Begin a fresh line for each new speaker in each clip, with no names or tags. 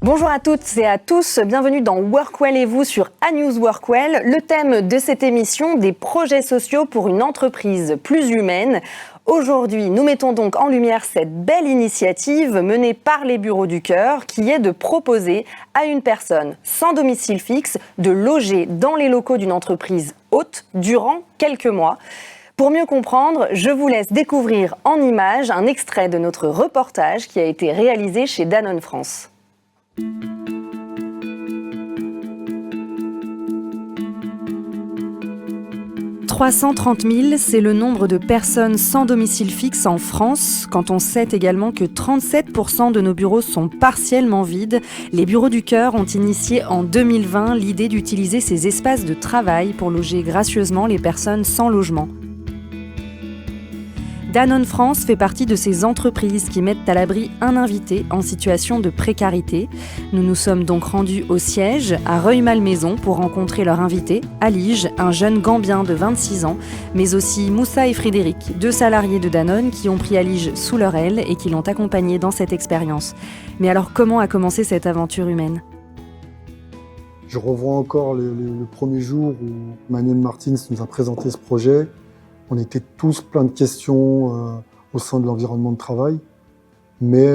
Bonjour à toutes et à tous, bienvenue dans Workwell et vous sur A-News Workwell. Le thème de cette émission, des projets sociaux pour une entreprise plus humaine. Aujourd'hui, nous mettons donc en lumière cette belle initiative menée par les Bureaux du Cœur qui est de proposer à une personne sans domicile fixe de loger dans les locaux d'une entreprise hôte durant quelques mois. Pour mieux comprendre, je vous laisse découvrir en images un extrait de notre reportage qui a été réalisé chez Danone France. 330 000, c'est le nombre de personnes sans domicile fixe en France. Quand on sait également que 37% de nos bureaux sont partiellement vides, les Bureaux du Cœur ont initié en 2020 l'idée d'utiliser ces espaces de travail pour loger gracieusement les personnes sans logement. Danone France fait partie de ces entreprises qui mettent à l'abri un invité en situation de précarité. Nous nous sommes donc rendus au siège, à Rueil-Malmaison, pour rencontrer leur invité, Alige, un jeune Gambien de 26 ans, mais aussi Moussa et Frédéric, 2 salariés de Danone qui ont pris Alige sous leur aile et qui l'ont accompagné dans cette expérience. Mais alors comment a commencé cette aventure humaine ?
Je revois encore le premier jour où Manuel Martins nous a présenté ce projet. On était tous plein de questions au sein de l'environnement de travail, mais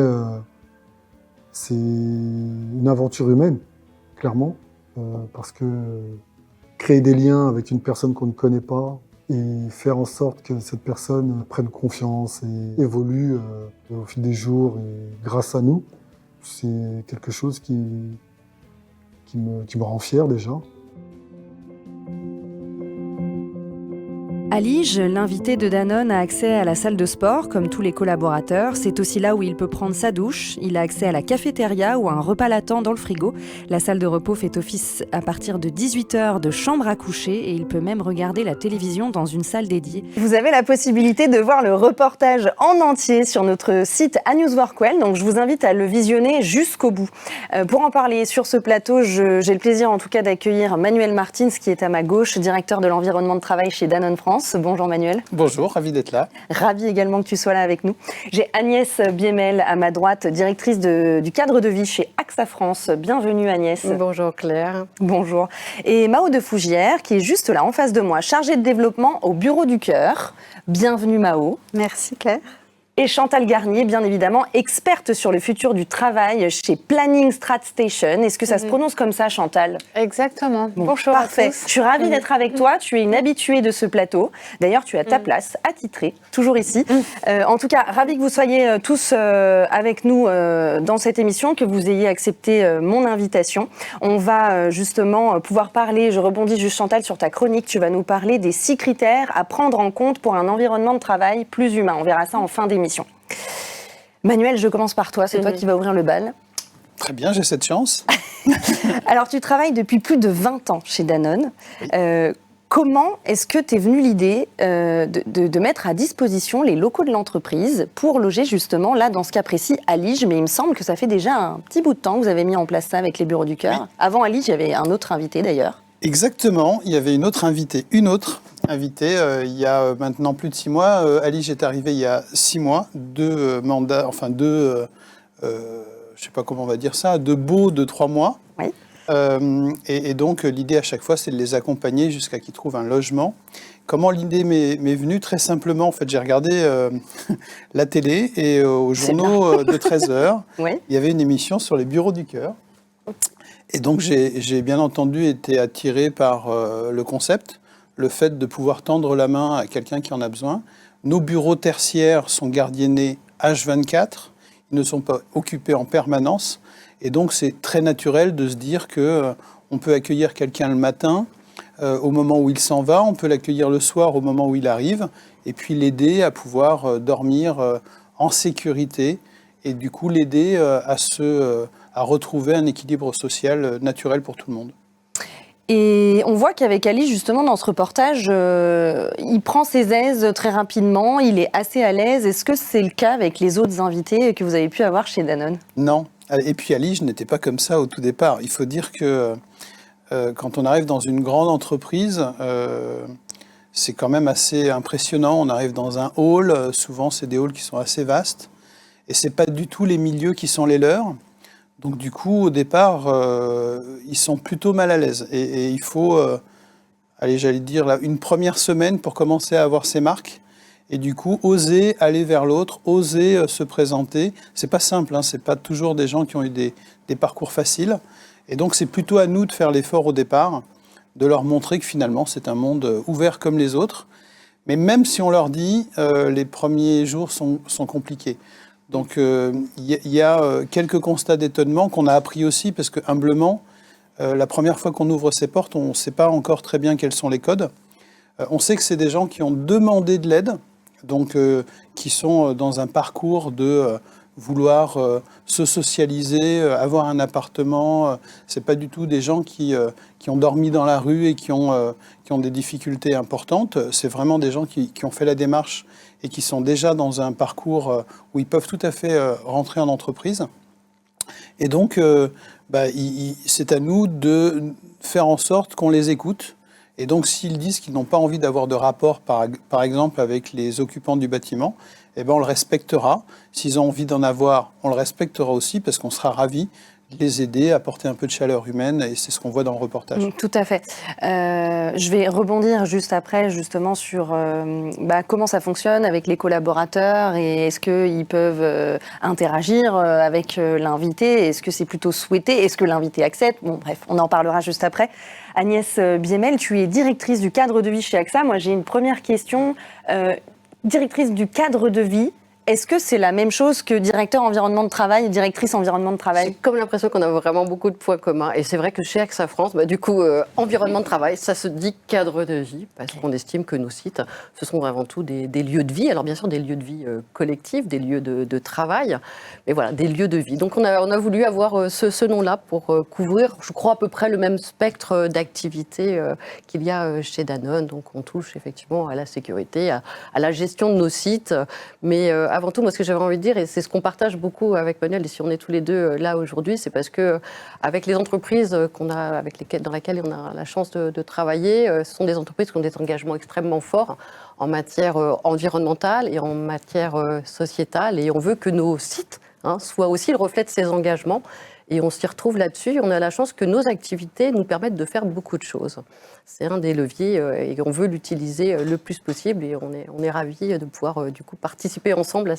c'est une aventure humaine, clairement, parce que créer des liens avec une personne qu'on ne connaît pas et faire en sorte que cette personne prenne confiance et évolue au fil des jours et grâce à nous, c'est quelque chose qui me rend fier déjà.
Alige, l'invité de Danone, a accès à la salle de sport, comme tous les collaborateurs. C'est aussi là où il peut prendre sa douche. Il a accès à la cafétéria ou à un repas latent dans le frigo. La salle de repos fait office à partir de 18h de chambre à coucher et il peut même regarder la télévision dans une salle dédiée. Vous avez la possibilité de voir le reportage en entier sur notre site A-News Workwell, donc je vous invite à le visionner jusqu'au bout. Pour en parler sur ce plateau, j'ai le plaisir en tout cas d'accueillir Manuel Martins qui est à ma gauche, directeur de l'environnement de travail chez Danone France. Bonjour Manuel.
Bonjour, ravi d'être là.
Ravi également que tu sois là avec nous. J'ai Agnès Biemel à ma droite, directrice du cadre de vie chez AXA France. Bienvenue Agnès.
Bonjour Claire.
Bonjour. Et Mao de Fougière qui est juste là en face de moi, chargée de développement au Bureau du Cœur. Bienvenue Mao.
Merci Claire.
Et Chantal Garnier, bien évidemment, experte sur le futur du travail chez Planning Strat Station. Est-ce que ça se prononce comme ça, Chantal ?
Exactement.
Bon,
bonjour
parfait.
à tous.
Je suis ravie d'être avec toi. Tu es une habituée de ce plateau. D'ailleurs, tu as ta place attitrée, toujours ici. En tout cas, ravie que vous soyez tous avec nous dans cette émission, que vous ayez accepté mon invitation. On va justement pouvoir parler, je rebondis juste Chantal sur ta chronique, tu vas nous parler des 6 critères à prendre en compte pour un environnement de travail plus humain. On verra ça en fin d'émission. Manuel, je commence par toi, c'est toi qui vas ouvrir le bal.
Très bien, j'ai cette chance.
Alors, tu travailles depuis plus de 20 ans chez Danone. Comment est-ce que t'es venue l'idée de mettre à disposition les locaux de l'entreprise pour loger justement, là, dans ce cas précis, Alige, mais il me semble que ça fait déjà un petit bout de temps que vous avez mis en place ça avec les Bureaux du Cœur. Oui. Avant Alige, il y avait un autre invité d'ailleurs.
Exactement, il y avait une autre invitée il y a maintenant plus de 6 mois. Alige est arrivée il y a 6 mois, 2 mandats, enfin 2, je ne sais pas comment on va dire ça, 2 baux de 3 mois.
Oui.
Et donc l'idée à chaque fois, c'est de les accompagner jusqu'à qu'ils trouvent un logement. Comment l'idée m'est venue ? Très simplement, en fait, j'ai regardé la télé et aux journaux de 13h, oui. Il y avait une émission sur les Bureaux du Cœur. Et donc, j'ai bien entendu été attiré par le concept, le fait de pouvoir tendre la main à quelqu'un qui en a besoin. Nos bureaux tertiaires sont gardiennés H24, ils ne sont pas occupés en permanence. Et donc, c'est très naturel de se dire qu'on peut accueillir quelqu'un le matin, au moment où il s'en va, on peut l'accueillir le soir au moment où il arrive, et puis l'aider à pouvoir dormir en sécurité, et du coup l'aider à retrouver un équilibre social naturel pour tout le monde.
Et on voit qu'avec Ali, justement, dans ce reportage, il prend ses aises très rapidement, il est assez à l'aise. Est-ce que c'est le cas avec les autres invités que vous avez pu avoir chez Danone ?
Non. Et puis Ali, je n'étais pas comme ça au tout départ. Il faut dire que quand on arrive dans une grande entreprise, c'est quand même assez impressionnant. On arrive dans un hall, souvent c'est des halls qui sont assez vastes, et ce n'est pas du tout les milieux qui sont les leurs. Donc du coup, au départ, ils sont plutôt mal à l'aise. Et il faut, allez, j'allais dire, là, une première semaine pour commencer à avoir ses marques. Et du coup, oser aller vers l'autre, oser se présenter. C'est pas simple, hein, c'est pas toujours des gens qui ont eu des parcours faciles. Et donc, c'est plutôt à nous de faire l'effort au départ, de leur montrer que finalement, c'est un monde ouvert comme les autres. Mais même si on leur dit, les premiers jours sont compliqués. Donc, y a quelques constats d'étonnement qu'on a appris aussi, parce que humblement, la première fois qu'on ouvre ces portes, on ne sait pas encore très bien quels sont les codes. On sait que c'est des gens qui ont demandé de l'aide, donc qui sont dans un parcours de vouloir se socialiser, avoir un appartement. C'est pas du tout des gens qui ont dormi dans la rue et qui ont des difficultés importantes. C'est vraiment des gens qui ont fait la démarche et qui sont déjà dans un parcours où ils peuvent tout à fait rentrer en entreprise. Et donc, c'est à nous de faire en sorte qu'on les écoute. Et donc, s'ils disent qu'ils n'ont pas envie d'avoir de rapport, par exemple, avec les occupants du bâtiment, eh ben, on le respectera. S'ils ont envie d'en avoir, on le respectera aussi, parce qu'on sera ravis de les aider, apporter un peu de chaleur humaine, et c'est ce qu'on voit dans le reportage.
Tout à fait. Je vais rebondir juste après, justement, sur comment ça fonctionne avec les collaborateurs, et est-ce qu'ils peuvent interagir avec l'invité, est-ce que c'est plutôt souhaité, est-ce que l'invité accepte. Bon, bref, on en parlera juste après. Agnès Biemel, tu es directrice du cadre de vie chez AXA. Moi, j'ai une première question. Directrice du cadre de vie, est-ce que c'est la même chose que directeur environnement de travail et directrice environnement de travail?
J'ai comme l'impression qu'on a vraiment beaucoup de points communs. Et c'est vrai que chez AXA France, du coup, environnement de travail, ça se dit cadre de vie, parce qu'on estime que nos sites, ce sont avant tout des lieux de vie. Alors bien sûr, des lieux de vie collectifs, des lieux de travail, mais voilà, des lieux de vie. Donc on a voulu avoir ce nom-là pour couvrir, je crois, à peu près le même spectre d'activités qu'il y a chez Danone. Donc on touche effectivement à la sécurité, à la gestion de nos sites, mais avant tout, moi, ce que j'avais envie de dire, et c'est ce qu'on partage beaucoup avec Manuel, et si on est tous les deux là aujourd'hui, c'est parce que avec les entreprises dans lesquelles on a la chance de travailler, ce sont des entreprises qui ont des engagements extrêmement forts en matière environnementale et en matière sociétale, et on veut que nos sites soient aussi le reflet de ces engagements. Et on s'y retrouve là-dessus. On a la chance que nos activités nous permettent de faire beaucoup de choses. C'est un des leviers et on veut l'utiliser le plus possible. Et on est ravis de pouvoir du coup participer ensemble à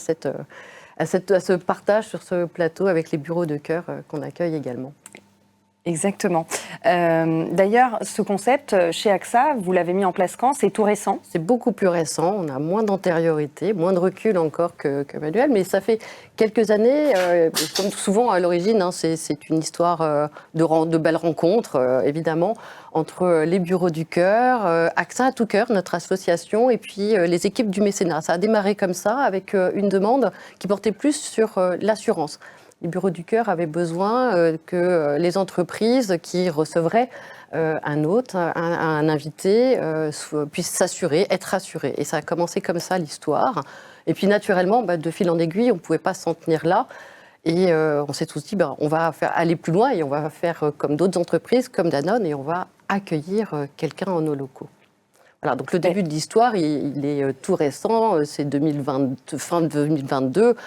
ce partage sur ce plateau avec les bureaux de cœur qu'on accueille également.
Exactement. D'ailleurs, ce concept, chez AXA, vous l'avez mis en place quand? C'est tout récent?
C'est beaucoup plus récent, on a moins d'antériorité, moins de recul encore que Manuel, mais ça fait quelques années, comme souvent à l'origine, c'est une histoire de belles rencontres, évidemment, entre les bureaux du cœur, AXA à tout cœur, notre association, et puis les équipes du mécénat. Ça a démarré comme ça, avec une demande qui portait plus sur l'assurance. Les bureaux du cœur avaient besoin que les entreprises qui recevraient un hôte, un invité, puissent s'assurer, être rassurées. Et ça a commencé comme ça l'histoire. Et puis naturellement, de fil en aiguille, on ne pouvait pas s'en tenir là. Et on s'est tous dit, on va aller plus loin et on va faire comme d'autres entreprises, comme Danone, et on va accueillir quelqu'un en nos locaux. Voilà, donc le début de l'histoire, il est tout récent, c'est fin 2022.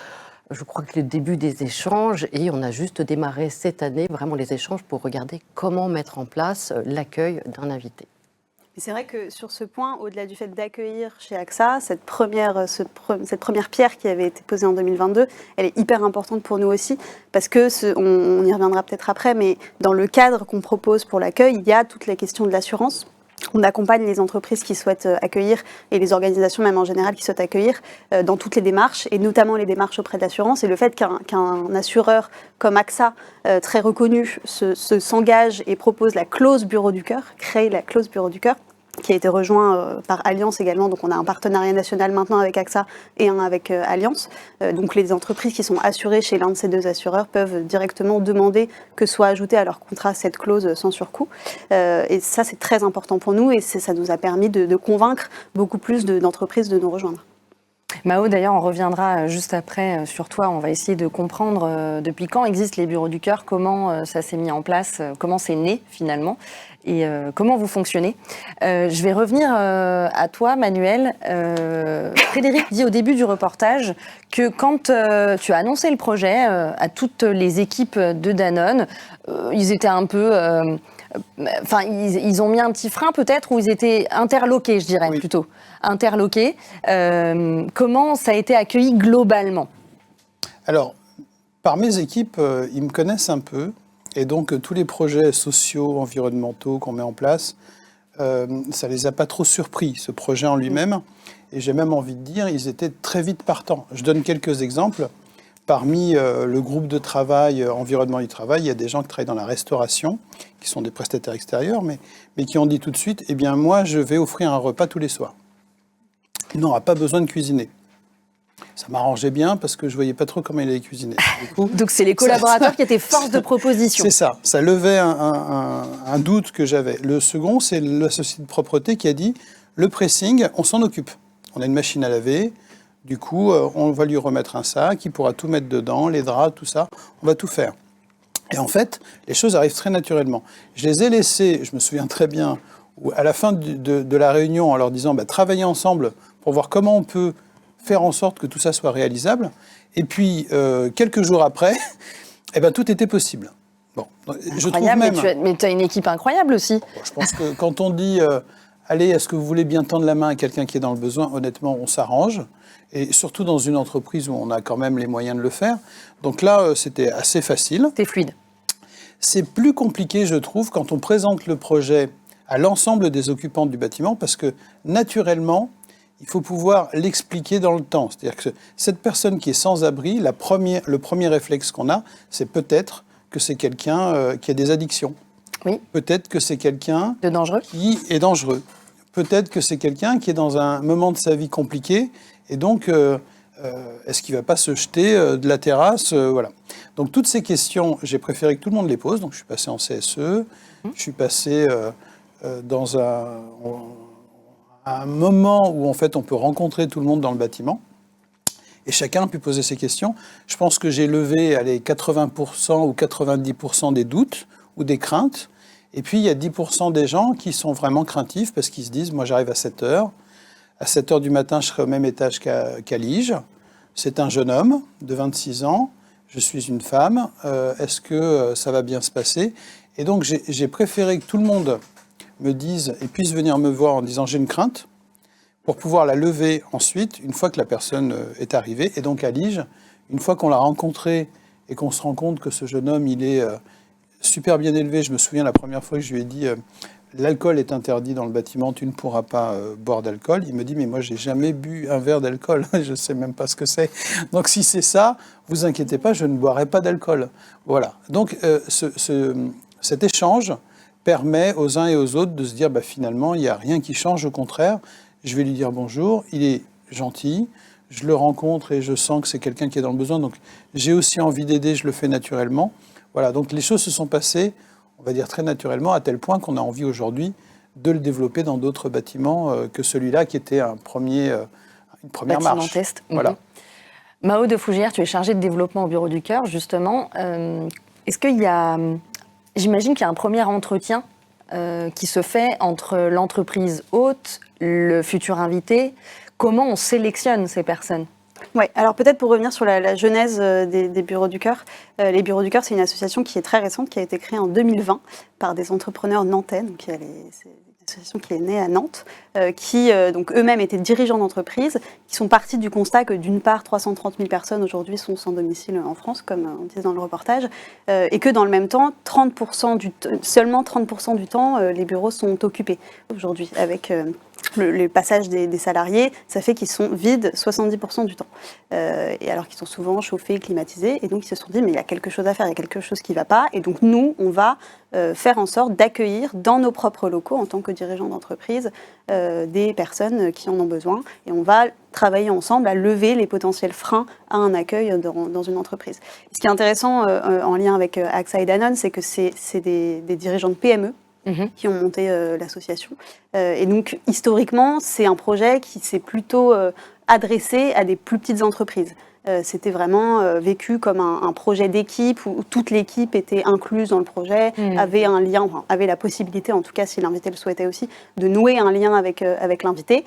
Je crois que le début des échanges, et on a juste démarré cette année vraiment les échanges pour regarder comment mettre en place l'accueil d'un invité.
C'est vrai que sur ce point, au-delà du fait d'accueillir chez AXA, cette première pierre qui avait été posée en 2022, elle est hyper importante pour nous aussi, parce que, on y reviendra peut-être après, mais dans le cadre qu'on propose pour l'accueil, il y a toute la question de l'assurance. On accompagne les entreprises qui souhaitent accueillir et les organisations même en général qui souhaitent accueillir dans toutes les démarches et notamment les démarches auprès de l'assurance. Et le fait qu'un assureur comme AXA, très reconnu, s'engage et propose la clause bureau du cœur, crée la clause bureau du cœur, qui a été rejoint par Allianz également. Donc on a un partenariat national maintenant avec AXA et un avec Allianz. Donc les entreprises qui sont assurées chez l'un de ces deux assureurs peuvent directement demander que soit ajoutée à leur contrat cette clause sans surcoût. Et ça, c'est très important pour nous et ça nous a permis de convaincre beaucoup plus d'entreprises de nous rejoindre.
Mao, d'ailleurs, on reviendra juste après sur toi. On va essayer de comprendre depuis quand existent les bureaux du cœur, comment ça s'est mis en place, comment c'est né finalement et comment vous fonctionnez. Je vais revenir à toi, Manuel. Frédéric dit au début du reportage que quand tu as annoncé le projet à toutes les équipes de Danone, ils étaient un peu... Enfin, ils ont mis un petit frein peut-être, ou ils étaient interloqués, je dirais, plutôt. Interloqués. Comment ça a été accueilli globalement ?
Alors, par mes équipes, ils me connaissent un peu. Et donc, tous les projets sociaux, environnementaux qu'on met en place, ça les a pas trop surpris, ce projet en lui-même. Et j'ai même envie de dire, ils étaient très vite partants. Je donne quelques exemples. Parmi le groupe de travail, environnement du travail, il y a des gens qui travaillent dans la restauration, qui sont des prestataires extérieurs, mais qui ont dit tout de suite, eh bien moi, je vais offrir un repas tous les soirs. Il n'aura pas besoin de cuisiner. Ça m'arrangeait bien parce que je ne voyais pas trop comment il allait cuisiner. Du coup,
donc c'est les collaborateurs qui étaient force de proposition.
C'est ça. Ça levait un doute que j'avais. Le second, c'est la société de propreté qui a dit, le pressing, on s'en occupe. On a une machine à laver. Du coup, on va lui remettre un sac, il pourra tout mettre dedans, les draps, tout ça, on va tout faire. Et en fait, les choses arrivent très naturellement. Je les ai laissés, je me souviens très bien, à la fin de la réunion, en leur disant travaillez ensemble pour voir comment on peut faire en sorte que tout ça soit réalisable. Et puis, quelques jours après, tout était possible. Bon, je trouve même...
Mais tu as une équipe incroyable aussi.
Je pense que quand on dit allez, est-ce que vous voulez bien tendre la main à quelqu'un qui est dans le besoin, honnêtement, on s'arrange. Et surtout dans une entreprise où on a quand même les moyens de le faire. Donc là, c'était assez facile.
C'est fluide.
C'est plus compliqué, je trouve, quand on présente le projet à l'ensemble des occupants du bâtiment, parce que naturellement, il faut pouvoir l'expliquer dans le temps. C'est-à-dire que cette personne qui est sans abri, le premier réflexe qu'on a, c'est peut-être que c'est quelqu'un qui a des addictions.
Oui.
Peut-être que c'est quelqu'un
de dangereux.
Qui est dangereux. Peut-être que c'est quelqu'un qui est dans un moment de sa vie compliqué. Et donc, est-ce qu'il ne va pas se jeter de la terrasse voilà. Donc, toutes ces questions, j'ai préféré que tout le monde les pose. Donc, je suis passé en CSE, je suis passé dans un moment où, en fait, on peut rencontrer tout le monde dans le bâtiment. Et chacun a pu poser ses questions. Je pense que j'ai levé 80% ou 90% des doutes ou des craintes. Et puis, il y a 10% des gens qui sont vraiment craintifs parce qu'ils se disent, moi, j'arrive à 7 heures. À 7 heures du matin, je serai au même étage qu'à Lige. C'est un jeune homme de 26 ans. Je suis une femme. Est-ce que ça va bien se passer ? Et donc, j'ai préféré que tout le monde me dise et puisse venir me voir en disant j'ai une crainte pour pouvoir la lever ensuite, une fois que la personne est arrivée. Et donc, à Lige, une fois qu'on l'a rencontré et qu'on se rend compte que ce jeune homme, il est super bien élevé. Je me souviens la première fois que je lui ai dit l'alcool est interdit dans le bâtiment, tu ne pourras pas boire d'alcool. Il me dit, mais moi, j'ai jamais bu un verre d'alcool. Je ne sais même pas ce que c'est. Donc, si c'est ça, vous inquiétez pas, je ne boirai pas d'alcool. Voilà. Donc, cet échange permet aux uns et aux autres de se dire, finalement, il n'y a rien qui change. Au contraire, je vais lui dire bonjour. Il est gentil. Je le rencontre et je sens que c'est quelqu'un qui est dans le besoin. Donc, j'ai aussi envie d'aider. Je le fais naturellement. Voilà. Donc, les choses se sont passées, on va dire très naturellement, à tel point qu'on a envie aujourd'hui de le développer dans d'autres bâtiments que celui-là qui était une première marche.
Test.
Voilà.
Mao de Fougères, tu es chargé de développement au Bureau du Cœur, justement. Est-ce qu'il y a... J'imagine qu'il y a un premier entretien qui se fait entre l'entreprise hôte, le futur invité. Comment on sélectionne ces personnes ?
Oui, alors peut-être pour revenir sur la genèse des Bureaux du Cœur. Les Bureaux du Cœur, c'est une association qui est très récente, qui a été créée en 2020 par des entrepreneurs nantais. Donc c'est une association qui est née à Nantes, qui donc eux-mêmes étaient dirigeants d'entreprise, qui sont partis du constat que d'une part, 330 000 personnes aujourd'hui sont sans domicile en France, comme on disait dans le reportage, et que dans le même temps, seulement 30% du temps, les bureaux sont occupés aujourd'hui avec... le passage des salariés, ça fait qu'ils sont vides 70% du temps. Et alors qu'ils sont souvent chauffés, climatisés. Et donc, ils se sont dit, mais il y a quelque chose à faire, il y a quelque chose qui ne va pas. Et donc, nous, on va faire en sorte d'accueillir dans nos propres locaux, en tant que dirigeants d'entreprise, des personnes qui en ont besoin. Et on va travailler ensemble à lever les potentiels freins à un accueil dans une entreprise. Ce qui est intéressant en lien avec AXA et Danone, c'est que c'est des dirigeants de PME qui ont monté l'association. Et donc, historiquement, c'est un projet qui s'est plutôt adressé à des plus petites entreprises. C'était vraiment vécu comme un projet d'équipe où toute l'équipe était incluse dans le projet, avait un lien, enfin, avait la possibilité, en tout cas si l'invité le souhaitait aussi, de nouer un lien avec l'invité.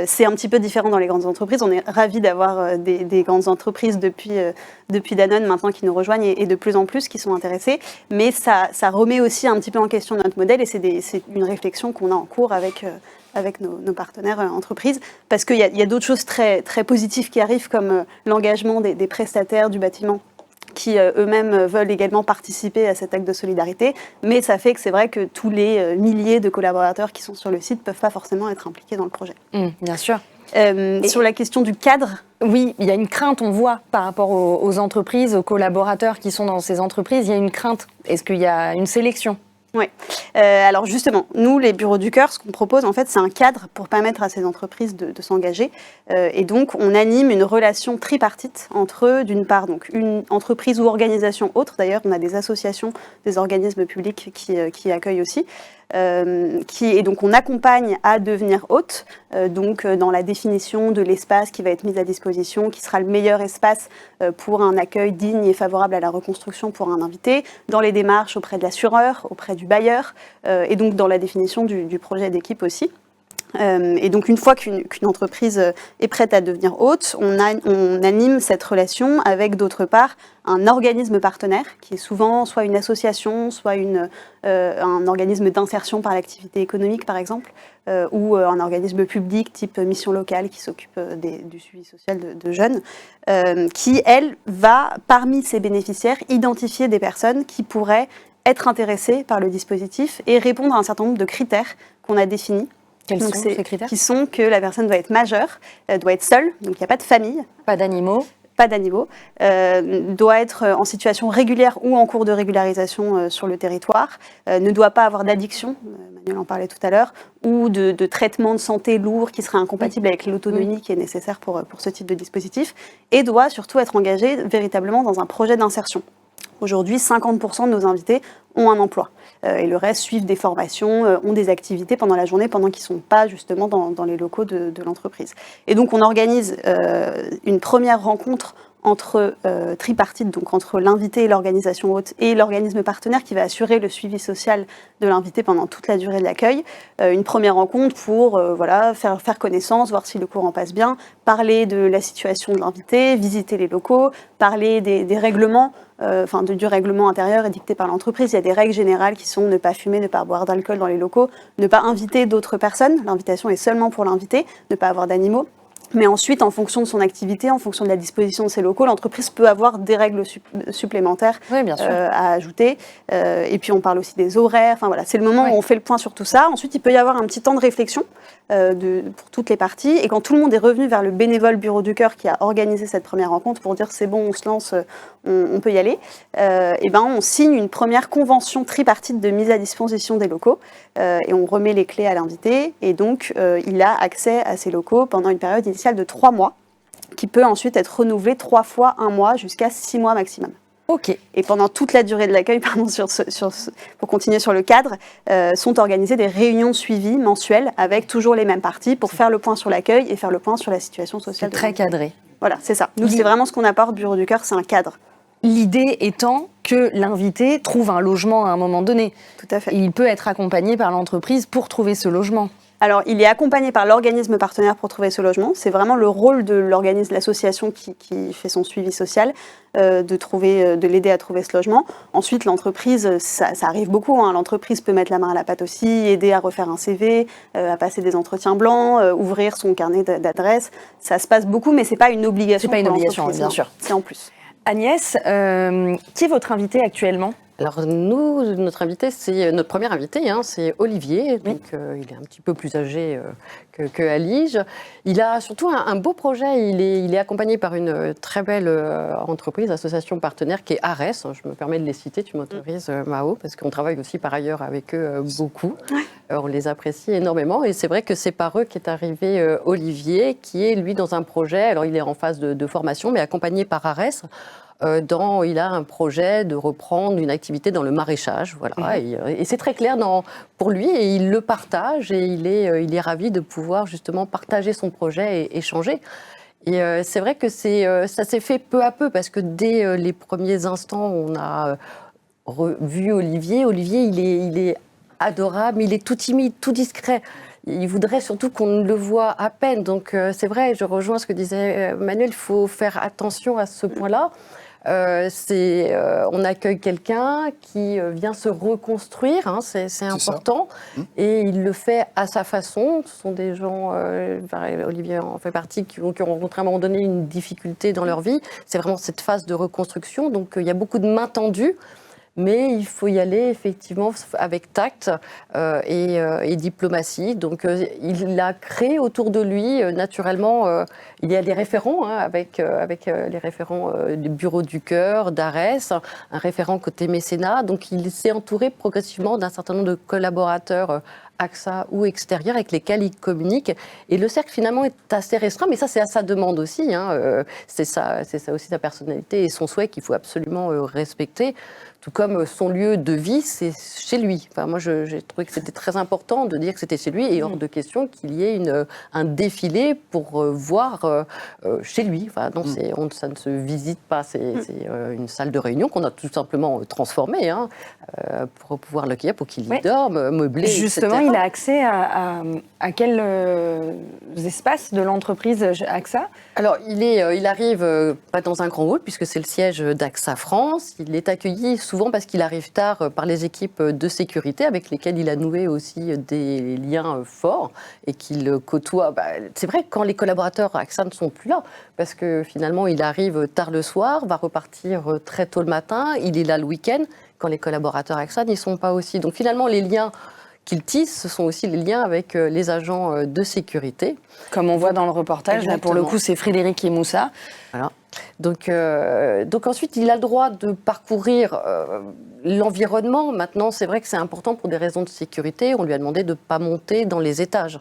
C'est un petit peu différent dans les grandes entreprises. On est ravis d'avoir des grandes entreprises depuis Danone maintenant qui nous rejoignent et de plus en plus qui sont intéressées. Mais ça remet aussi un petit peu en question notre modèle et c'est une réflexion qu'on a en cours avec nos partenaires entreprises, parce qu'il y a d'autres choses très, très positives qui arrivent, comme l'engagement des prestataires du bâtiment qui eux-mêmes veulent également participer à cet acte de solidarité. Mais ça fait que c'est vrai que tous les milliers de collaborateurs qui sont sur le site ne peuvent pas forcément être impliqués dans le projet.
Bien sûr.
Sur la question du cadre,
oui, il y a une crainte, on voit, par rapport aux entreprises, aux collaborateurs qui sont dans ces entreprises, il y a une crainte. Est-ce qu'il y a une sélection ?
Oui. Alors justement, nous, les bureaux du cœur, ce qu'on propose, en fait, c'est un cadre pour permettre à ces entreprises de s'engager. Et donc, on anime une relation tripartite entre, d'une part, donc, une entreprise ou organisation autre. D'ailleurs, on a des associations, des organismes publics qui accueillent aussi. Et donc on accompagne à devenir hôte, dans la définition de l'espace qui va être mis à disposition, qui sera le meilleur espace pour un accueil digne et favorable à la reconstruction pour un invité, dans les démarches auprès de l'assureur, auprès du bailleur, et donc dans la définition du projet d'équipe aussi. Et donc une fois qu'une entreprise est prête à devenir hôte, on anime cette relation avec d'autre part un organisme partenaire qui est souvent soit une association, soit un organisme d'insertion par l'activité économique par exemple, ou un organisme public type mission locale qui s'occupe du suivi social de jeunes, qui elle va parmi ses bénéficiaires identifier des personnes qui pourraient être intéressées par le dispositif et répondre à un certain nombre de critères qu'on a définis.
Quels sont ces critères ?
Qui sont que la personne doit être majeure, doit être seule, donc il n'y a pas de famille.
Pas d'animaux.
Doit être en situation régulière ou en cours de régularisation sur le territoire, ne doit pas avoir d'addiction, Manuel en parlait tout à l'heure, ou de traitement de santé lourd qui serait incompatible avec l'autonomie qui est nécessaire pour ce type de dispositif, et doit surtout être engagé véritablement dans un projet d'insertion. Aujourd'hui, 50% de nos invités ont un emploi. Et le reste suivent des formations, ont des activités pendant la journée, pendant qu'ils ne sont pas justement dans les locaux de l'entreprise. Et donc on organise une première rencontre entre tripartite, donc entre l'invité et l'organisation hôte et l'organisme partenaire qui va assurer le suivi social de l'invité pendant toute la durée de l'accueil. Une première rencontre pour faire connaissance, voir si le courant passe bien, parler de la situation de l'invité, visiter les locaux, parler des règlements, du règlement intérieur édicté par l'entreprise. Il y a des règles générales qui sont ne pas fumer, ne pas boire d'alcool dans les locaux, ne pas inviter d'autres personnes. L'invitation est seulement pour l'invité, ne pas avoir d'animaux. Mais ensuite, en fonction de son activité, en fonction de la disposition de ses locaux, l'entreprise peut avoir des règles supplémentaires à ajouter. Et puis, on parle aussi des horaires. Enfin, voilà, c'est le moment où on fait le point sur tout ça. Ensuite, il peut y avoir un petit temps de réflexion pour toutes les parties. Et quand tout le monde est revenu vers le bénévole Bureau du Cœur qui a organisé cette première rencontre pour dire c'est bon, on se lance, on peut y aller, on signe une première convention tripartite de mise à disposition des locaux et on remet les clés à l'invité. Et donc, il a accès à ces locaux pendant une période initiale de 3 mois, qui peut ensuite être renouvelée 3 fois 1 mois jusqu'à 6 mois maximum.
Ok.
Et pendant toute la durée de l'accueil, pour continuer sur le cadre, sont organisées des réunions de suivi mensuelles avec toujours les mêmes parties pour faire le point sur l'accueil et faire le point sur la situation sociale.
C'est très cadré.
Voilà, c'est ça. Nous, c'est vraiment ce qu'on apporte, Bureau du Cœur, c'est un cadre.
L'idée étant que l'invité trouve un logement à un moment donné.
Tout à fait.
Il peut être accompagné par l'entreprise pour trouver ce logement.
Alors, il est accompagné par l'organisme partenaire pour trouver ce logement. C'est vraiment le rôle de l'organisme, l'association qui fait son suivi social, de l'aider à trouver ce logement. Ensuite, l'entreprise, ça arrive beaucoup. L'entreprise peut mettre la main à la pâte aussi, aider à refaire un CV, à passer des entretiens blancs, ouvrir son carnet d'adresses. Ça se passe beaucoup, mais c'est pas une obligation.
C'est pas une obligation, bien sûr.
C'est en plus.
Agnès, qui est votre invité actuellement ?
Alors notre premier invité, c'est Olivier. Donc il est un petit peu plus âgé que Alige. Il a surtout un beau projet. Il est accompagné par une très belle entreprise, association partenaire qui est Ares. Je me permets de les citer, tu m'autorises, Mao, parce qu'on travaille aussi par ailleurs avec eux beaucoup. On les apprécie énormément. Et c'est vrai que c'est par eux qu'est arrivé Olivier, qui est lui dans un projet. Alors il est en phase de formation, mais accompagné par Ares. Il a un projet de reprendre une activité dans le maraîchage, voilà. Et c'est très clair pour lui, et il le partage, et il est ravi de pouvoir justement partager son projet et échanger. Et c'est vrai que ça s'est fait peu à peu, parce que dès les premiers instants, on a revu Olivier. Olivier, il est adorable, mais il est tout timide, tout discret. Il voudrait surtout qu'on le voit à peine. Donc c'est vrai, je rejoins ce que disait Manuel, il faut faire attention à ce point-là. On accueille quelqu'un qui vient se reconstruire, hein, c'est important, et il le fait à sa façon. Ce sont des gens, Olivier en fait partie, qui ont rencontré à un moment donné une difficulté dans leur vie. C'est vraiment cette phase de reconstruction, donc il y a beaucoup de mains tendues. Mais il faut y aller effectivement avec tact et diplomatie. Donc il a créé autour de lui, naturellement, il y a des référents, hein, avec les référents du Bureau du Cœur, d'Arès, un référent côté mécénat. Donc il s'est entouré progressivement d'un certain nombre de collaborateurs AXA ou extérieurs avec lesquels il communique. Et le cercle finalement est assez restreint, mais ça c'est à sa demande aussi. Hein. C'est ça aussi sa personnalité et son souhait qu'il faut absolument respecter. Tout comme son lieu de vie, c'est chez lui. Enfin, moi, j'ai trouvé que c'était très important de dire que c'était chez lui et hors de question qu'il y ait un défilé pour voir chez lui. Enfin, non, ça ne se visite pas. C'est une salle de réunion qu'on a tout simplement transformée pour pouvoir l'accueillir, pour qu'il y dorme, meublé,
Justement,
etc.
il a accès à quels espaces de l'entreprise AXA?
Alors, il arrive pas dans un grand hall, puisque c'est le siège d'AXA France. Il est accueilli souvent parce qu'il arrive tard par les équipes de sécurité avec lesquelles il a noué aussi des liens forts et qu'il côtoie. C'est vrai, quand les collaborateurs AXA ne sont plus là, parce que finalement, il arrive tard le soir, va repartir très tôt le matin, il est là le week-end, quand les collaborateurs AXA n'y sont pas aussi. Donc finalement, les liens qu'il tisse, ce sont aussi les liens avec les agents de sécurité.
Comme on voit dans le reportage, là, pour le coup, c'est Frédéric et Moussa.
Voilà. Donc ensuite, il a le droit de parcourir l'environnement. Maintenant, c'est vrai que c'est important pour des raisons de sécurité. On lui a demandé de ne pas monter dans les étages.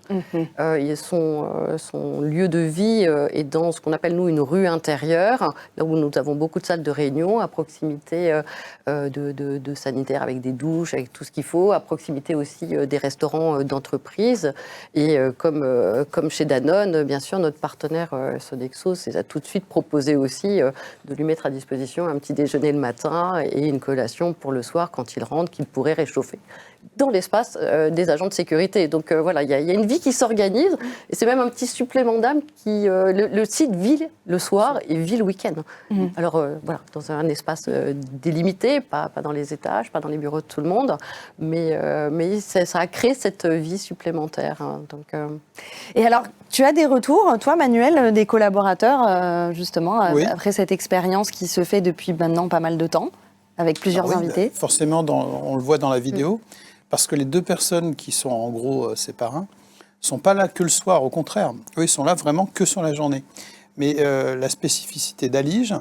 Son lieu de vie est dans ce qu'on appelle, nous, une rue intérieure, là où nous avons beaucoup de salles de réunion, à proximité de sanitaires, avec des douches, avec tout ce qu'il faut, à proximité aussi des restaurants d'entreprise. Et comme chez Danone, bien sûr, notre partenaire Sodexo a tout de suite proposé aussi de lui mettre à disposition un petit déjeuner le matin et une collation pour le soir quand il rentre, qu'il pourrait réchauffer dans l'espace des agents de sécurité. Donc voilà, il y a une vie qui s'organise et c'est même un petit supplément d'âme qui... le site vit le soir et vit le week-end. Alors voilà, dans un espace délimité, pas dans les étages, pas dans les bureaux de tout le monde, mais ça a créé cette vie supplémentaire. Hein, donc,
Et alors, tu as des retours, toi Manuel, des collaborateurs, justement, après cette expérience qui se fait depuis maintenant pas mal de temps, avec plusieurs invités?
Forcément, on le voit dans la vidéo, parce que les deux personnes qui sont en gros ses parrains ne sont pas là que le soir, au contraire. Eux, ils sont là vraiment que sur la journée. Mais la spécificité d'Alige,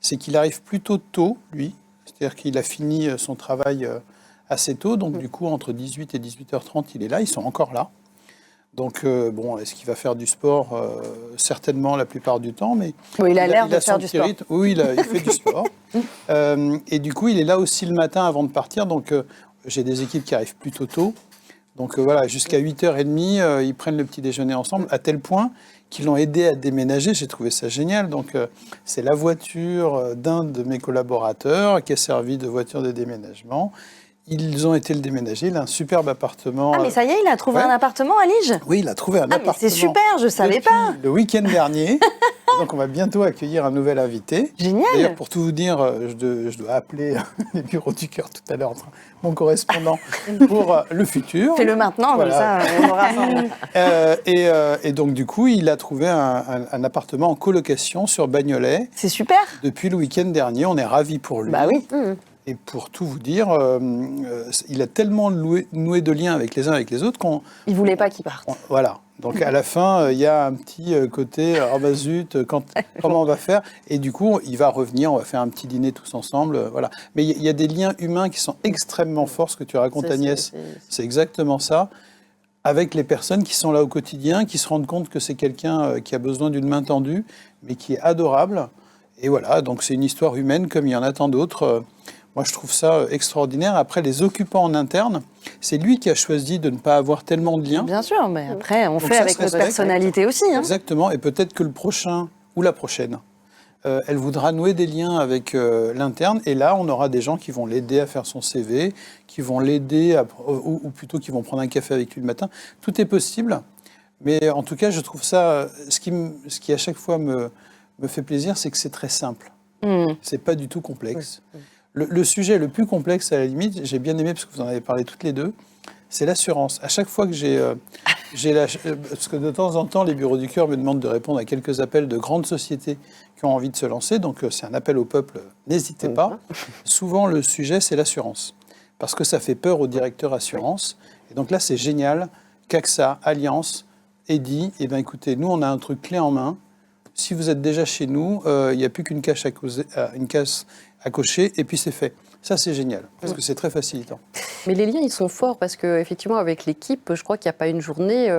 c'est qu'il arrive plutôt tôt, lui. C'est-à-dire qu'il a fini son travail assez tôt, donc du coup, entre 18 et 18h30, il est là, ils sont encore là. Donc, est-ce qu'il va faire du sport? Certainement la plupart du temps, mais...
Oui, il a l'air de faire du sport.
Oui, il fait du sport. Et du coup, il est là aussi le matin avant de partir, donc j'ai des équipes qui arrivent plutôt tôt. Donc voilà, jusqu'à 8h30, ils prennent le petit déjeuner ensemble, à tel point qu'ils l'ont aidé à déménager. J'ai trouvé ça génial. Donc c'est la voiture d'un de mes collaborateurs qui a servi de voiture de déménagement. Ils ont été le déménager. Il a un superbe appartement.
Ah, mais ça y est, il a trouvé un appartement à Lige?
Oui, il a trouvé un appartement.
Mais c'est super, je ne savais pas.
Le week-end dernier. Donc, on va bientôt accueillir un nouvel invité.
Génial.
D'ailleurs, pour tout vous dire, je dois appeler les bureaux du cœur tout à l'heure, mon correspondant, pour le futur.
Fais-le maintenant, voilà. Comme ça, on aura ça.
Et donc, du coup, il a trouvé un appartement en colocation sur Bagnolet.
C'est super.
Depuis le week-end dernier, on est ravis pour lui.
Bah oui.
Et pour tout vous dire, il a tellement noué de liens avec les uns et avec les autres qu'on...
Il ne voulait pas qu'il parte.
Voilà. Donc à la fin, il y a un petit côté « Ah bah zut, comment on va faire ?» Et du coup, il va revenir, on va faire un petit dîner tous ensemble. Voilà. Mais il y a des liens humains qui sont extrêmement forts, ce que tu racontes Agnès. C'est exactement ça. Avec les personnes qui sont là au quotidien, qui se rendent compte que c'est quelqu'un qui a besoin d'une main tendue, mais qui est adorable. Et voilà, donc c'est une histoire humaine comme il y en a tant d'autres. Moi, je trouve ça extraordinaire. Après, les occupants en interne, c'est lui qui a choisi de ne pas avoir tellement de liens.
Bien sûr, mais après, on fait avec notre personnalité aussi. Hein.
Exactement. Et peut-être que le prochain ou la prochaine. Elle voudra nouer des liens avec l'interne, et là, on aura des gens qui vont l'aider à faire son CV, qui vont l'aider, ou plutôt qui vont prendre un café avec lui le matin. Tout est possible, mais en tout cas, je trouve ça, ce qui à chaque fois me fait plaisir, c'est que c'est très simple. C'est pas du tout complexe. Le sujet le plus complexe, à la limite, j'ai bien aimé, parce que vous en avez parlé toutes les deux, c'est l'assurance. À chaque fois que parce que de temps en temps, les bureaux du cœur me demandent de répondre à quelques appels de grandes sociétés qui ont envie de se lancer, donc c'est un appel au peuple, n'hésitez pas. Souvent, le sujet, c'est l'assurance, parce que ça fait peur au directeur assurance. Et donc là, c'est génial qu'AXA, Allianz, ait dit, eh bien écoutez, nous, on a un truc clé en main. Si vous êtes déjà chez nous, il n'y a plus qu'une case à cocher, et puis c'est fait. Ça, c'est génial, parce que c'est très facilitant.
Mais les liens, ils sont forts, parce qu'effectivement, avec l'équipe, je crois qu'il n'y a pas une journée,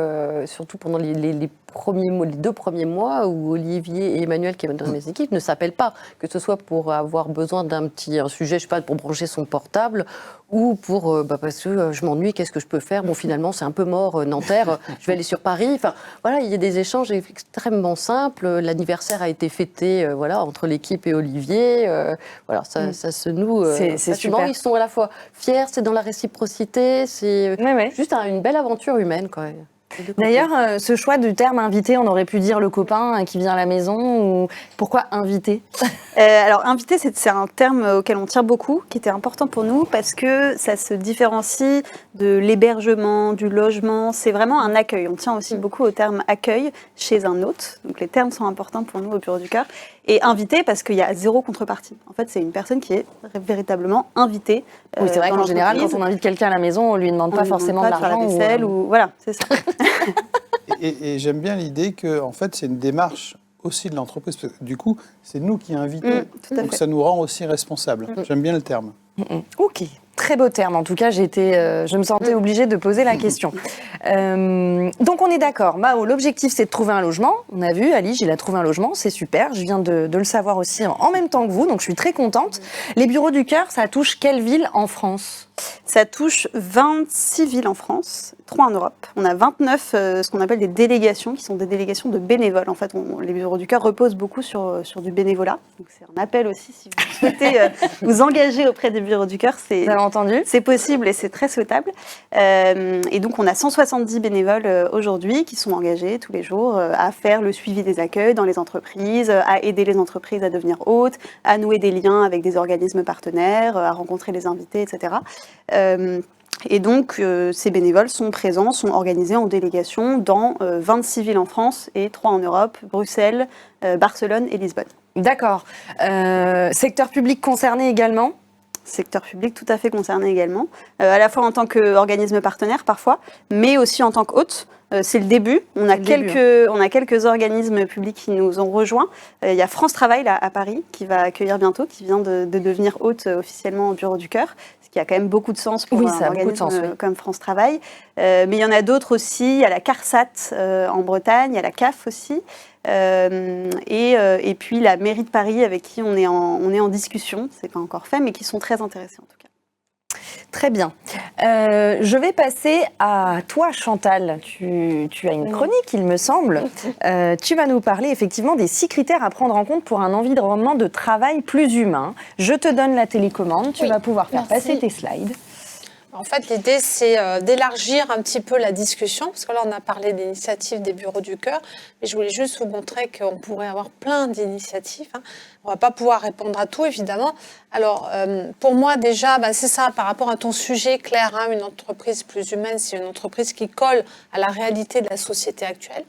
surtout pendant les 2 premiers mois, où Olivier et Emmanuel, qui sont dans mes équipes, ne s'appellent pas, que ce soit pour avoir besoin d'un un sujet, je sais pas, pour brancher son portable, ou pour, parce que je m'ennuie, qu'est-ce que je peux faire? Bon, finalement, c'est un peu mort, Nanterre, je vais aller sur Paris. Enfin, voilà, il y a des échanges extrêmement simples. L'anniversaire a été fêté, entre l'équipe et Olivier. Voilà, ça se noue.
C'est super.
Ils sont à la fois fiers, c'est dans la réciprocité, c'est juste une belle aventure humaine, quoi.
D'ailleurs, ce choix du terme invité, on aurait pu dire le copain qui vient à la maison, ou pourquoi invité?
Alors, invité, c'est un terme auquel on tire beaucoup, qui était important pour nous, parce que ça se différencie de l'hébergement, du logement. C'est vraiment un accueil. On tient aussi beaucoup au terme accueil chez un hôte. Donc, les termes sont importants pour nous au Bureau du Cœur. Et invité, parce qu'il y a 0 contrepartie. En fait, c'est une personne qui est véritablement invitée.
Oui, c'est vrai qu'en général, quand on invite quelqu'un à la maison, on lui demande pas forcément de
faire la
l'argent.
vaisselle, ou voilà, c'est ça.
Et j'aime bien l'idée que, en fait, c'est une démarche aussi de l'entreprise. Parce que, du coup, c'est nous qui invitons.
Tout à
Donc
fait.
ça nous rend aussi responsables. J'aime bien le terme.
Ok, très beau terme. En tout cas, je me sentais obligée de poser la question. Donc on est d'accord. Mao, l'objectif c'est de trouver un logement. On a vu, Ali, il a trouvé un logement, c'est super. Je viens de le savoir aussi en même temps que vous, donc je suis très contente. Les bureaux du cœur, ça touche quelle ville en France?
Ça touche 26 villes en France, 3 en Europe. On a 29 ce qu'on appelle des délégations, qui sont des délégations de bénévoles. En fait, les bureaux du cœur reposent beaucoup sur du bénévolat. Donc c'est un appel aussi, si vous souhaitez vous engager auprès des bureaux du cœur,
Vous avez entendu?
c'est possible et c'est très souhaitable. Et donc on a 170 bénévoles aujourd'hui qui sont engagés tous les jours à faire le suivi des accueils dans les entreprises, à aider les entreprises à devenir hôtes, à nouer des liens avec des organismes partenaires, à rencontrer les invités, etc. Et donc, ces bénévoles sont présents, sont organisés en délégation dans 26 villes en France et 3 en Europe, Bruxelles, Barcelone et Lisbonne.
D'accord. Secteur public concerné également?
Secteur public tout à fait concerné également, à la fois en tant qu'organisme partenaire parfois, mais aussi en tant qu'hôte. C'est le début. On a quelques organismes publics qui nous ont rejoints. Il y a France Travail là, à Paris qui va accueillir bientôt, qui vient de devenir hôte officiellement au Bureau du Cœur, ce qui a quand même beaucoup de sens pour un organisme comme France Travail. Mais il y en a d'autres aussi. Il y a la CARSAT en Bretagne, il y a la CAF aussi. Et puis la mairie de Paris avec qui on est en discussion, c'est pas encore fait, mais qui sont très intéressés en tout cas.
Très bien. Je vais passer à toi, Chantal. Tu as une chronique, il me semble. Tu vas nous parler effectivement des 6 critères à prendre en compte pour un environnement de travail plus humain. Je te donne la télécommande, tu vas pouvoir faire passer tes slides.
En fait, l'idée, c'est d'élargir un petit peu la discussion, parce que là, on a parlé d'initiatives des bureaux du cœur, mais je voulais juste vous montrer qu'on pourrait avoir plein d'initiatives. On ne va pas pouvoir répondre à tout, évidemment. Alors, pour moi, déjà, c'est ça, par rapport à ton sujet, Claire, une entreprise plus humaine, c'est une entreprise qui colle à la réalité de la société actuelle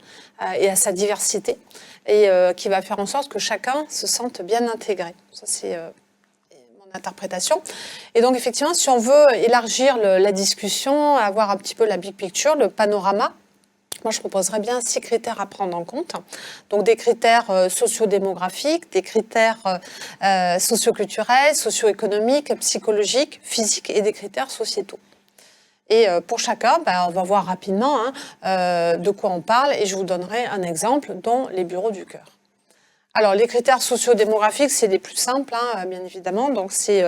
et à sa diversité, et qui va faire en sorte que chacun se sente bien intégré. Ça, c'est interprétation. Et donc, effectivement, si on veut élargir la discussion, avoir un petit peu la big picture, le panorama, moi, je proposerais bien 6 critères à prendre en compte. Donc, des critères sociodémographiques, des critères socioculturels, socio-économiques, psychologiques, physiques et des critères sociétaux. Et pour chacun, on va voir rapidement de quoi on parle et je vous donnerai un exemple dans les bureaux du cœur. Alors, les critères sociodémographiques, c'est les plus simples, hein, bien évidemment. Donc, c'est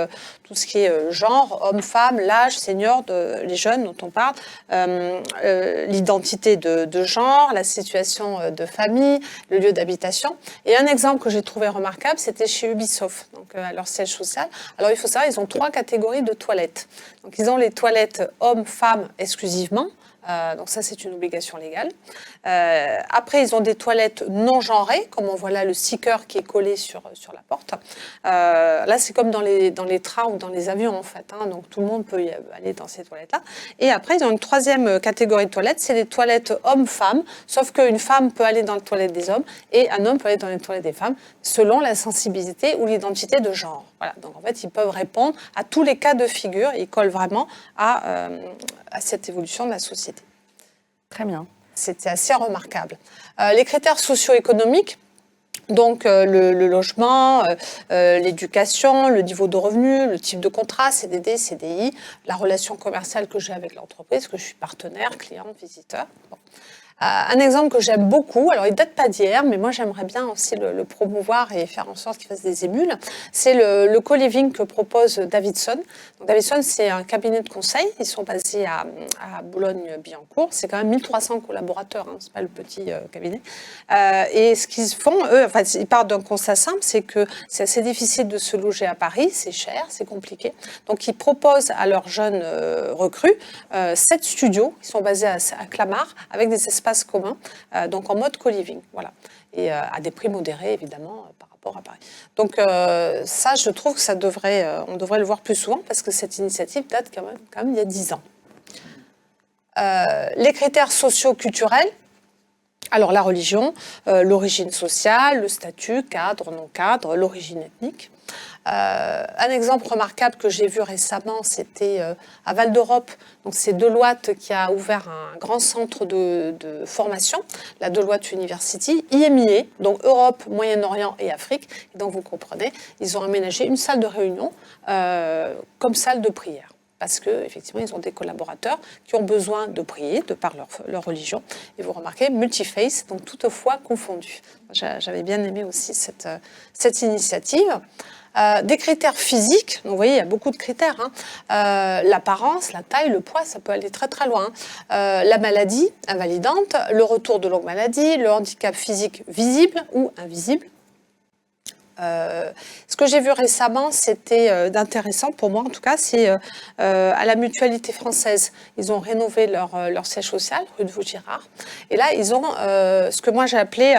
tout ce qui est genre, homme, femme, l'âge, senior, les jeunes dont on parle, l'identité de genre, la situation de famille, le lieu d'habitation. Et un exemple que j'ai trouvé remarquable, c'était chez Ubisoft, donc à leur siège social. Alors, il faut savoir, ils ont 3 catégories de toilettes. Donc, ils ont les toilettes hommes, femmes exclusivement. Donc ça, c'est une obligation légale. Après, ils ont des toilettes non genrées, comme on voit là le sticker qui est collé sur la porte. Là, c'est comme dans les trains ou dans les avions, en fait. Hein, donc tout le monde peut y aller dans ces toilettes-là. Et après, ils ont une 3e catégorie de toilettes, c'est les toilettes hommes-femmes, sauf qu'une femme peut aller dans les toilettes des hommes et un homme peut aller dans les toilettes des femmes, selon la sensibilité ou l'identité de genre. Voilà. Donc en fait, ils peuvent répondre à tous les cas de figure. Ils collent vraiment à cette évolution de la société.
Très bien.
C'était assez remarquable. Les critères socio-économiques, donc le logement, l'éducation, le niveau de revenu, le type de contrat, CDD, CDI, la relation commerciale que j'ai avec l'entreprise, que je suis partenaire, client, visiteur. Bon. Un exemple que j'aime beaucoup, alors il ne date pas d'hier, mais moi j'aimerais bien aussi le promouvoir et faire en sorte qu'il fasse des émules, c'est le co-living que propose Davidson. Donc, Davidson, c'est un cabinet de conseil, ils sont basés à Boulogne-Billancourt, c'est quand même 1300 collaborateurs, hein, c'est pas le petit cabinet. Et ce qu'ils font, eux, enfin, ils partent d'un constat simple, c'est que c'est assez difficile de se loger à Paris, c'est cher, c'est compliqué. Donc ils proposent à leurs jeunes recrues 7 studios, ils sont basés à Clamart, avec des espaces communs, donc en mode co-living, voilà, et à des prix modérés évidemment par rapport à Paris. Donc ça, je trouve que on devrait le voir plus souvent parce que cette initiative date quand même il y a 10 ans. Les critères socio-culturels. Alors la religion, l'origine sociale, le statut, cadre, non-cadre, l'origine ethnique. Un exemple remarquable que j'ai vu récemment, c'était à Val d'Europe. Donc c'est Deloitte qui a ouvert un grand centre de formation, la Deloitte University, IMIA, donc Europe, Moyen-Orient et Afrique. Et donc vous comprenez, ils ont aménagé une salle de réunion comme salle de prière. Parce qu'effectivement, ils ont des collaborateurs qui ont besoin de prier, de par leur religion. Et vous remarquez, multi-faith, donc toutefois confondus. J'avais bien aimé aussi cette initiative. Des critères physiques, donc vous voyez, il y a beaucoup de critères. Hein. L'apparence, la taille, le poids, ça peut aller très très loin. La maladie invalidante, le retour de longue maladie, le handicap physique visible ou invisible. Ce que j'ai vu récemment, c'était d'intéressant pour moi en tout cas, c'est à la Mutualité française. Ils ont rénové leur siège social, rue de Vaugirard. Et là, ils ont ce que moi j'ai appelé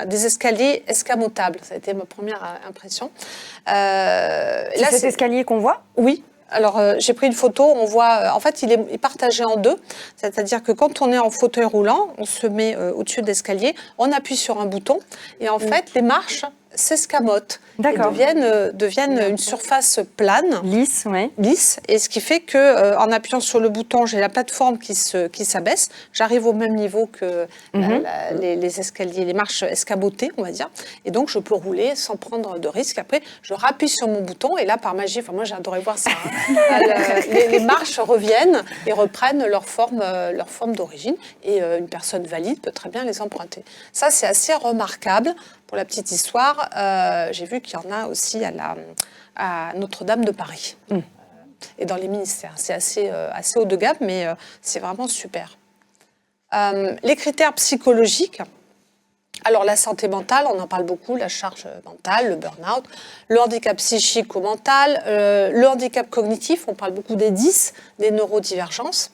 des escaliers escamotables. Ça a été ma première impression.
C'est cet escalier qu'on voit ?
Oui. Alors, j'ai pris une photo, on voit, en fait, il est partagé en deux. C'est-à-dire que quand on est en fauteuil roulant, on se met au-dessus de l'escalier, on appuie sur un bouton, et en fait, les marches s'escamotent et deviennent une surface plane, lisse, et ce qui fait que en appuyant sur le bouton, j'ai la plateforme qui s'abaisse, j'arrive au même niveau que les escaliers, les marches escamotées, on va dire, et donc je peux rouler sans prendre de risque. Après, je rappuie sur mon bouton et là, par magie, enfin moi j'adorais voir ça, hein, les marches reviennent et reprennent leur forme d'origine, et une personne valide peut très bien les emprunter. Ça, c'est assez remarquable. Pour la petite histoire, j'ai vu qu'il y en a aussi à Notre-Dame de Paris et dans les ministères. C'est assez haut de gamme, mais c'est vraiment super. Les critères psychologiques. Alors la santé mentale, on en parle beaucoup, la charge mentale, le burn-out, le handicap psychique ou mental, le handicap cognitif, on parle beaucoup des 10, des neurodivergences.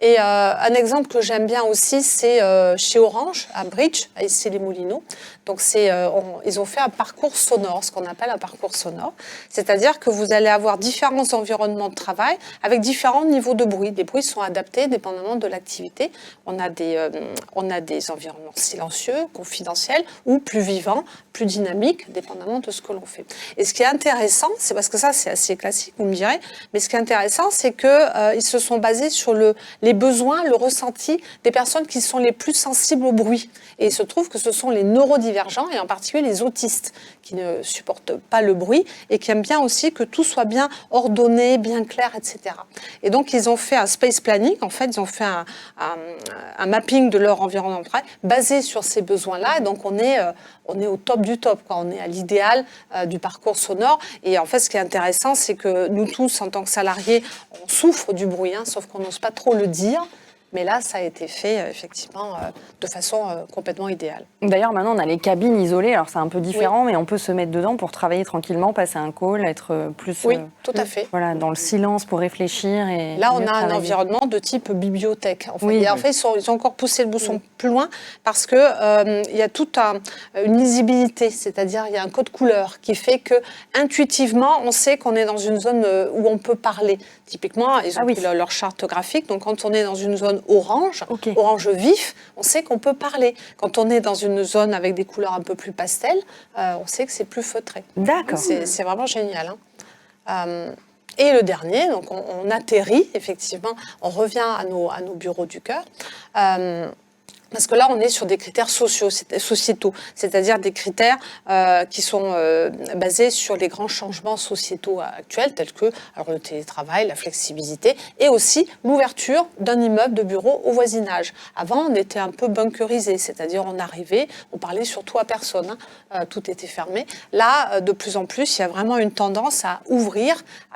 Et un exemple que j'aime bien aussi, c'est chez Orange, à Bridge, à Issy-les-Moulineaux. Donc ils ont fait un parcours sonore, ce qu'on appelle un parcours sonore. C'est-à-dire que vous allez avoir différents environnements de travail avec différents niveaux de bruit. Les bruits sont adaptés dépendamment de l'activité. On a des environnements silencieux, confidentiels, ou plus vivants, plus dynamiques, dépendamment de ce que l'on fait. Et ce qui est intéressant, c'est parce que ça, c'est assez classique, vous me direz, mais ce qui est intéressant, c'est qu'ils se sont basés sur les besoins, le ressenti des personnes qui sont les plus sensibles au bruit. Et il se trouve que ce sont les neurodivergents neurodivergents et en particulier les autistes qui ne supportent pas le bruit et qui aiment bien aussi que tout soit bien ordonné, bien clair, etc. Et donc, ils ont fait un space planning. En fait, ils ont fait un mapping de leur environnement de travail basé sur ces besoins-là. Et donc, on est au top du top, quoi. On est à l'idéal du parcours sonore. Et en fait, ce qui est intéressant, c'est que nous tous, en tant que salariés, on souffre du bruit, hein, sauf qu'on n'ose pas trop le dire. Mais là, ça a été fait, effectivement, de façon complètement idéale.
D'ailleurs, maintenant, on a les cabines isolées. Alors, c'est un peu différent, mais on peut se mettre dedans pour travailler tranquillement, passer un call, être plus
tout à fait.
Voilà, dans le silence pour réfléchir. Et
là, on a
travailler.
un environnement de type bibliothèque. En fait,
Oui.
et en fait ils ont encore poussé le bouchon plus loin parce qu'il y a toute une lisibilité, c'est-à-dire il y a un code couleur qui fait que intuitivement, on sait qu'on est dans une zone où on peut parler. Typiquement, ils ont pris leur charte graphique. Donc, quand on est dans une zone orange, orange vif, on sait qu'on peut parler. Quand on est dans une zone avec des couleurs un peu plus pastel, on sait que c'est plus feutré.
D'accord.
C'est vraiment génial. Hein. Et le dernier, donc on atterrit, effectivement, on revient à nos bureaux du cœur. Parce que là, on est sur des critères sociétaux, c'est-à-dire des critères qui sont basés sur les grands changements sociétaux actuels, tels que le télétravail, la flexibilité, et aussi l'ouverture d'un immeuble de bureau au voisinage. Avant, on était un peu bunkerisé, c'est-à-dire on arrivait, on parlait surtout à personne, hein, tout était fermé. Là, de plus en plus, il y a vraiment une tendance à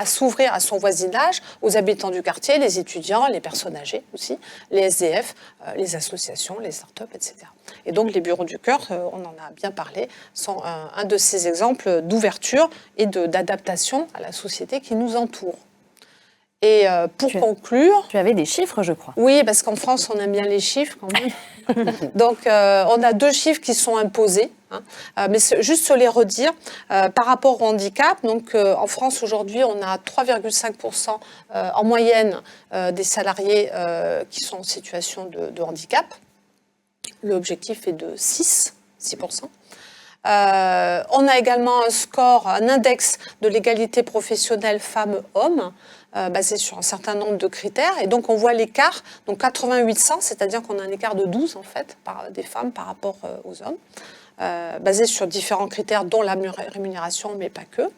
s'ouvrir à son voisinage, aux habitants du quartier, les étudiants, les personnes âgées aussi, les SDF, les associations, les startups, etc. Et donc, les bureaux du cœur, on en a bien parlé, sont un de ces exemples d'ouverture et d'adaptation à la société qui nous entoure. Et pour conclure...
Tu avais des chiffres, je crois.
Oui, parce qu'en France, on aime bien les chiffres quand même. Donc, on a 2 chiffres qui sont imposés. Hein. Mais juste se les redire, par rapport au handicap, donc en France aujourd'hui, on a 3,5% en moyenne des salariés qui sont en situation de handicap. L'objectif est de 6%. On a également un index de l'égalité professionnelle femmes-hommes, basé sur un certain nombre de critères. Et donc, on voit l'écart, donc 88-100, c'est-à-dire qu'on a un écart de 12, en fait, des femmes par rapport aux hommes, basé sur différents critères, dont la rémunération, mais pas que.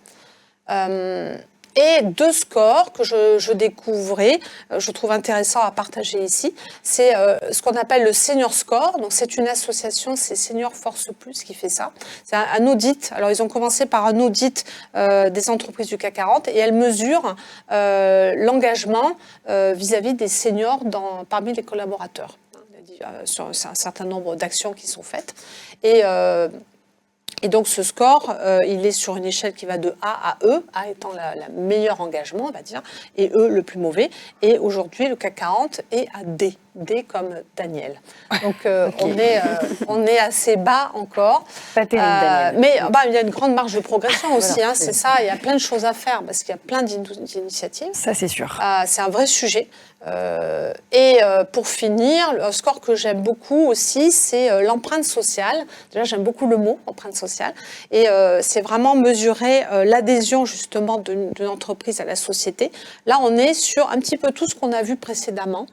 Et 2 scores que je découvrais, je trouve intéressant à partager ici. C'est ce qu'on appelle le Senior Score. Donc, c'est une association, c'est Senior Force Plus qui fait ça. C'est un audit. Alors, ils ont commencé par un audit des entreprises du CAC 40 et elles mesurent l'engagement vis-à-vis des seniors parmi les collaborateurs. C'est un certain nombre d'actions qui sont faites. Et donc, ce score, il est sur une échelle qui va de A à E, A étant le meilleur engagement, on va dire, et E le plus mauvais. Et aujourd'hui, le CAC 40 est à D. D comme Daniel. Donc, on est assez bas encore.
Pas terrible, Daniel.
Mais il y a une grande marge de progression aussi. Voilà, c'est ça, il y a plein de choses à faire parce qu'il y a plein d'initiatives.
Ça, c'est sûr.
C'est un vrai sujet. Pour finir, un score que j'aime beaucoup aussi, c'est l'empreinte sociale. Déjà, j'aime beaucoup le mot, empreinte sociale. Et c'est vraiment mesurer l'adhésion justement d'une entreprise à la société. Là, on est sur un petit peu tout ce qu'on a vu précédemment.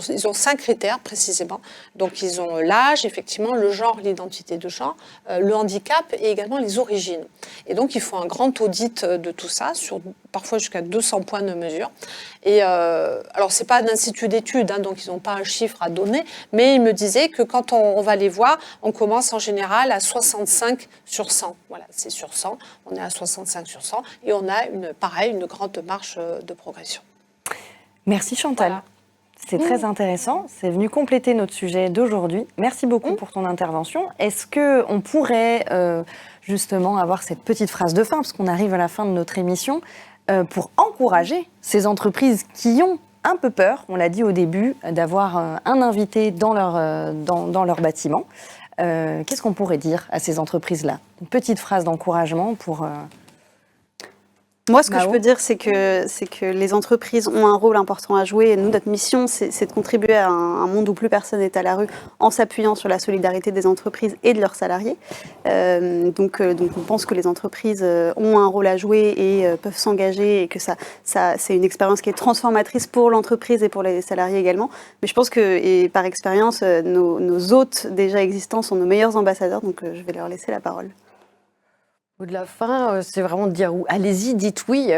Ils ont 5 critères précisément. Donc, ils ont l'âge, effectivement, le genre, l'identité de genre, le handicap et également les origines. Et donc, il faut un grand audit de tout ça, sur parfois jusqu'à 200 points de mesure. Et alors, ce n'est pas un institut d'études, hein, donc ils n'ont pas un chiffre à donner, mais ils me disaient que quand on va les voir, on commence en général à 65 sur 100. Voilà, c'est sur 100, on est à 65 sur 100 et on a une grande marge de progression.
Merci Chantal. Voilà. C'est très intéressant. C'est venu compléter notre sujet d'aujourd'hui. Merci beaucoup pour ton intervention. Est-ce qu'on pourrait justement avoir cette petite phrase de fin, parce qu'on arrive à la fin de notre émission, pour encourager ces entreprises qui ont un peu peur, on l'a dit au début, d'avoir un invité dans leur bâtiment. Qu'est-ce qu'on pourrait dire à ces entreprises-là? Une petite phrase d'encouragement pour...
Moi, ce que
Mao.
je peux dire, c'est que les entreprises ont un rôle important à jouer. Et nous, notre mission, c'est de contribuer à un monde où plus personne n'est à la rue en s'appuyant sur la solidarité des entreprises et de leurs salariés. Donc, on pense que les entreprises ont un rôle à jouer et peuvent s'engager et que ça, c'est une expérience qui est transformatrice pour l'entreprise et pour les salariés également. Mais je pense que, et par expérience, nos hôtes déjà existants sont nos meilleurs ambassadeurs. Donc, je vais leur laisser la parole.
Au de la fin, c'est vraiment de dire allez-y, dites oui.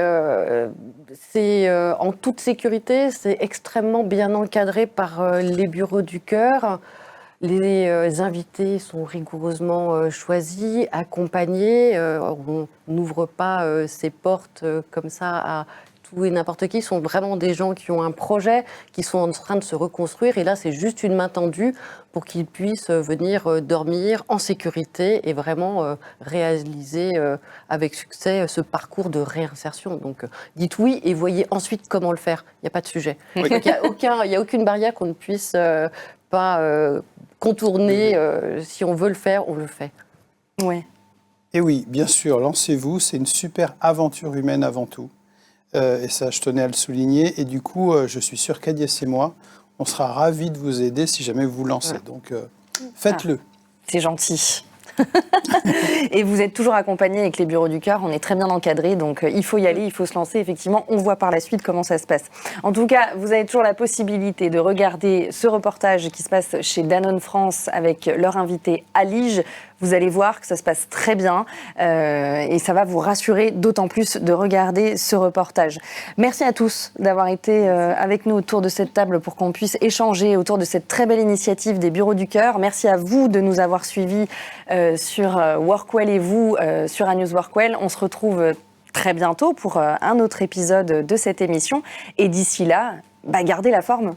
C'est en toute sécurité, c'est extrêmement bien encadré par les bureaux du cœur. Les invités sont rigoureusement choisis, accompagnés. On n'ouvre pas ses portes comme ça à tout et n'importe qui. Ce sont vraiment des gens qui ont un projet, qui sont en train de se reconstruire. Et là, c'est juste une main tendue pour qu'ils puissent venir dormir en sécurité et vraiment réaliser avec succès ce parcours de réinsertion. Donc, dites oui et voyez ensuite comment le faire. Il n'y a pas de sujet.
Oui.
Donc, il n'y a aucune barrière qu'on ne puisse pas contourner. Si on veut le faire, on le fait.
Ouais.
Et oui, bien sûr, lancez-vous, c'est une super aventure humaine avant tout. Et ça, je tenais à le souligner. Et du coup, je suis sûr qu'Agnès et moi, on sera ravis de vous aider si jamais vous vous lancez. Donc, faites-le.
C'est gentil. Et vous êtes toujours accompagné avec les bureaux du cœur, on est très bien encadré, donc il faut y aller, il faut se lancer, effectivement, on voit par la suite comment ça se passe. En tout cas, vous avez toujours la possibilité de regarder ce reportage qui se passe chez Danone France avec leur invité Alige. Vous allez voir que ça se passe très bien et ça va vous rassurer d'autant plus de regarder ce reportage. Merci à tous d'avoir été avec nous autour de cette table pour qu'on puisse échanger autour de cette très belle initiative des Bureaux du Cœur. Merci à vous de nous avoir suivis sur Workwell et vous sur A News Workwell. On se retrouve très bientôt pour un autre épisode de cette émission. Et d'ici là, gardez la forme.